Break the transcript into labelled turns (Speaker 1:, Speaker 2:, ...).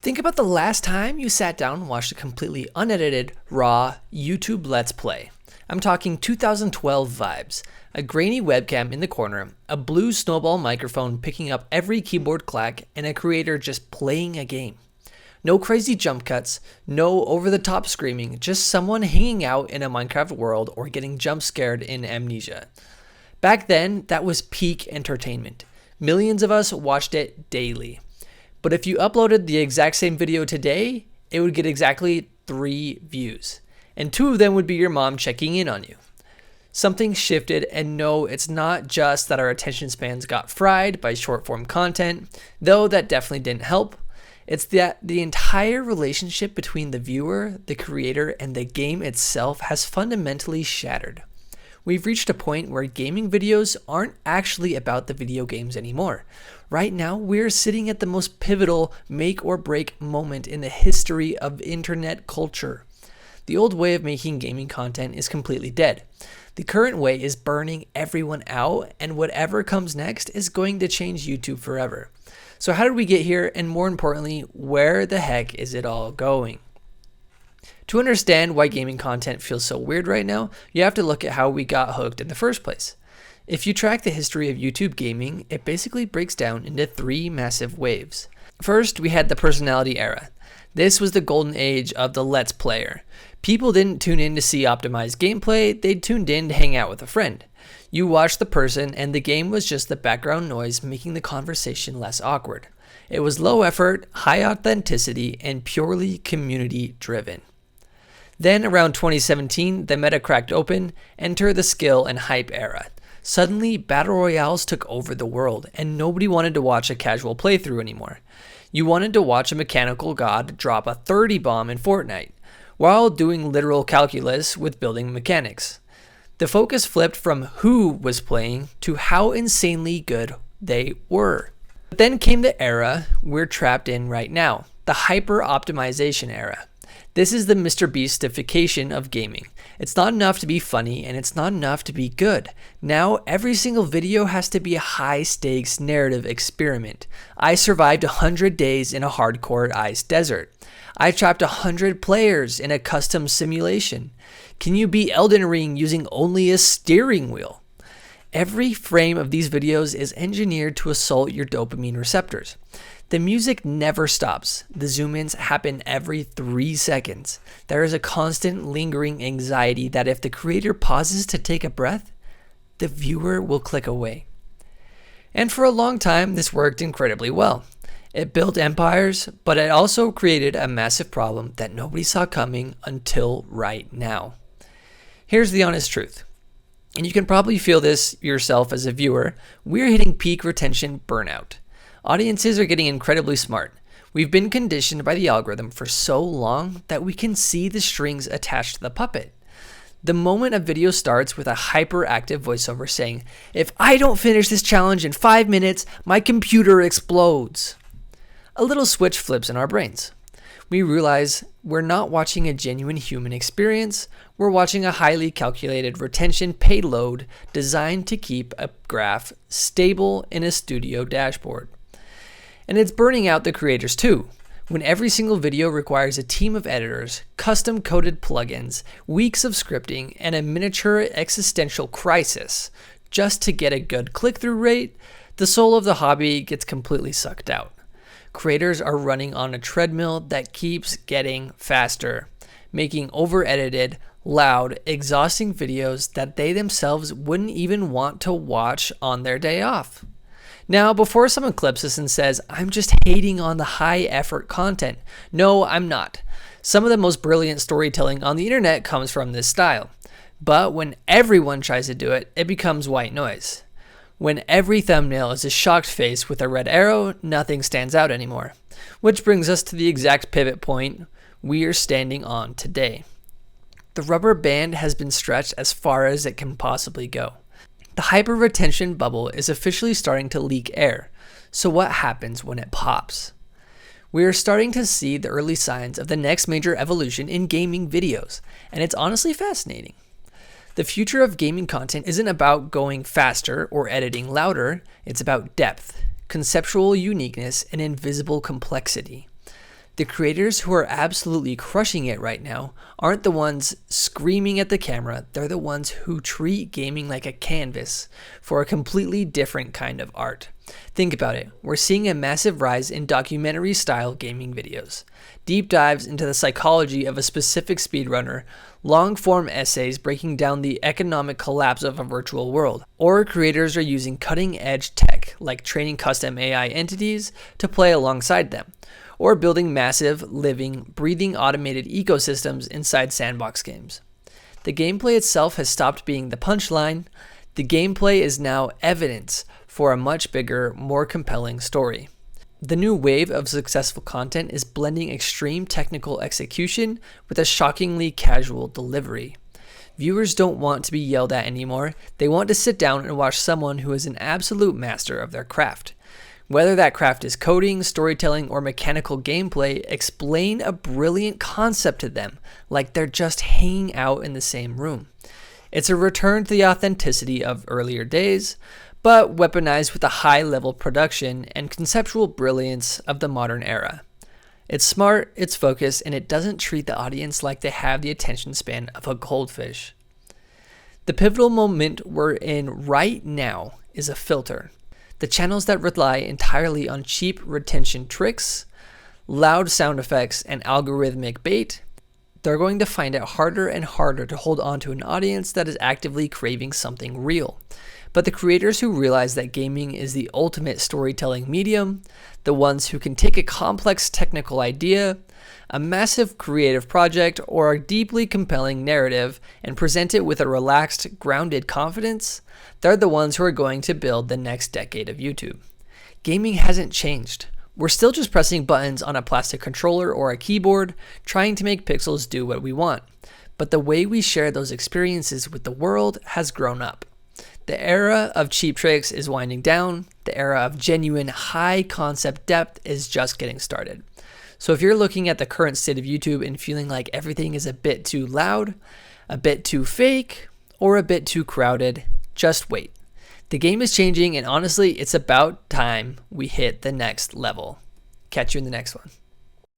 Speaker 1: Think about the last time you sat down and watched a completely unedited, raw YouTube Let's Play. I'm talking 2012 vibes. A grainy webcam in the corner, a blue snowball microphone picking up every keyboard clack, and a creator just playing a game. No crazy jump cuts, no over-the-top screaming, just someone hanging out in a Minecraft world or getting jump scared in Amnesia. Back then, that was peak entertainment. Millions of us watched it daily. But if you uploaded the exact same video today, it would get exactly 3 views. And 2 of them would be your mom checking in on you. Something shifted, and no, it's not just that our attention spans got fried by short form content, though that definitely didn't help. It's that the entire relationship between the viewer, the creator, and the game itself has fundamentally shattered. We've reached a point where gaming videos aren't actually about the video games anymore. Right now, we're sitting at the most pivotal make or break moment in the history of internet culture. The old way of making gaming content is completely dead. The current way is burning everyone out, and whatever comes next is going to change YouTube forever. So how did we get here, and more importantly, where the heck is it all going? To understand why gaming content feels so weird right now, you have to look at how we got hooked in the first place. If you track the history of YouTube gaming, it basically breaks down into 3 massive waves. First, we had the personality era. This was the golden age of the Let's Player. People didn't tune in to see optimized gameplay, they tuned in to hang out with a friend. You watched the person, and the game was just the background noise making the conversation less awkward. It was low effort, high authenticity, and purely community driven. Then around 2017, the meta cracked open, enter the skill and hype era. Suddenly, battle royales took over the world, and nobody wanted to watch a casual playthrough anymore. You wanted to watch a mechanical god drop a 30 bomb in Fortnite, while doing literal calculus with building mechanics. The focus flipped from who was playing to how insanely good they were. But then came the era we're trapped in right now, the hyper-optimization era. This is the Mr. Beastification of gaming. It's not enough to be funny, and it's not enough to be good. Now, every single video has to be a high-stakes narrative experiment. I survived 100 days in a hardcore ice desert. I trapped 100 players in a custom simulation. Can you beat Elden Ring using only a steering wheel? Every frame of these videos is engineered to assault your dopamine receptors. The music never stops. The zoom-ins happen every 3 seconds. There is a constant lingering anxiety that if the creator pauses to take a breath, the viewer will click away. And for a long time, this worked incredibly well. It built empires, but it also created a massive problem that nobody saw coming until right now. Here's the honest truth. And you can probably feel this yourself as a viewer. We're hitting peak retention burnout. Audiences are getting incredibly smart. We've been conditioned by the algorithm for so long that we can see the strings attached to the puppet. The moment a video starts with a hyperactive voiceover saying, "If I don't finish this challenge in 5 minutes, my computer explodes," a little switch flips in our brains. We realize we're not watching a genuine human experience, we're watching a highly calculated retention payload designed to keep a graph stable in a studio dashboard. And it's burning out the creators too. When every single video requires a team of editors, custom-coded plugins, weeks of scripting, and a miniature existential crisis just to get a good click-through rate, the soul of the hobby gets completely sucked out. Creators are running on a treadmill that keeps getting faster, making over-edited, loud, exhausting videos that they themselves wouldn't even want to watch on their day off. Now, before someone clips us and says, "I'm just hating on the high-effort content," no, I'm not. Some of the most brilliant storytelling on the internet comes from this style. But when everyone tries to do it, it becomes white noise. When every thumbnail is a shocked face with a red arrow, nothing stands out anymore. Which brings us to the exact pivot point we are standing on today. The rubber band has been stretched as far as it can possibly go. The hyper-retention bubble is officially starting to leak air. So what happens when it pops? We are starting to see the early signs of the next major evolution in gaming videos, and it's honestly fascinating. The future of gaming content isn't about going faster or editing louder, it's about depth, conceptual uniqueness, and invisible complexity. The creators who are absolutely crushing it right now aren't the ones screaming at the camera, they're the ones who treat gaming like a canvas for a completely different kind of art. Think about it, we're seeing a massive rise in documentary-style gaming videos, deep dives into the psychology of a specific speedrunner, long-form essays breaking down the economic collapse of a virtual world, or creators are using cutting-edge tech like training custom AI entities to play alongside them, or building massive, living, breathing automated ecosystems inside sandbox games. The gameplay itself has stopped being the punchline. The gameplay is now evidence for a much bigger, more compelling story. The new wave of successful content is blending extreme technical execution with a shockingly casual delivery. Viewers don't want to be yelled at anymore. They want to sit down and watch someone who is an absolute master of their craft. Whether that craft is coding, storytelling, or mechanical gameplay, explain a brilliant concept to them, like they're just hanging out in the same room. It's a return to the authenticity of earlier days, but weaponized with the high-level production and conceptual brilliance of the modern era. It's smart, it's focused, and it doesn't treat the audience like they have the attention span of a goldfish. The pivotal moment we're in right now is a filter. The channels that rely entirely on cheap retention tricks, loud sound effects, and algorithmic bait, they're going to find it harder and harder to hold on to an audience that is actively craving something real. But the creators who realize that gaming is the ultimate storytelling medium, the ones who can take a complex technical idea, a massive creative project, or a deeply compelling narrative and present it with a relaxed, grounded confidence, they're the ones who are going to build the next decade of YouTube. Gaming hasn't changed. We're still just pressing buttons on a plastic controller or a keyboard, trying to make pixels do what we want. But the way we share those experiences with the world has grown up. The era of cheap tricks is winding down. The era of genuine high concept depth is just getting started. So if you're looking at the current state of YouTube and feeling like everything is a bit too loud, a bit too fake, or a bit too crowded, just wait. The game is changing, and honestly, it's about time we hit the next level. Catch you in the next one.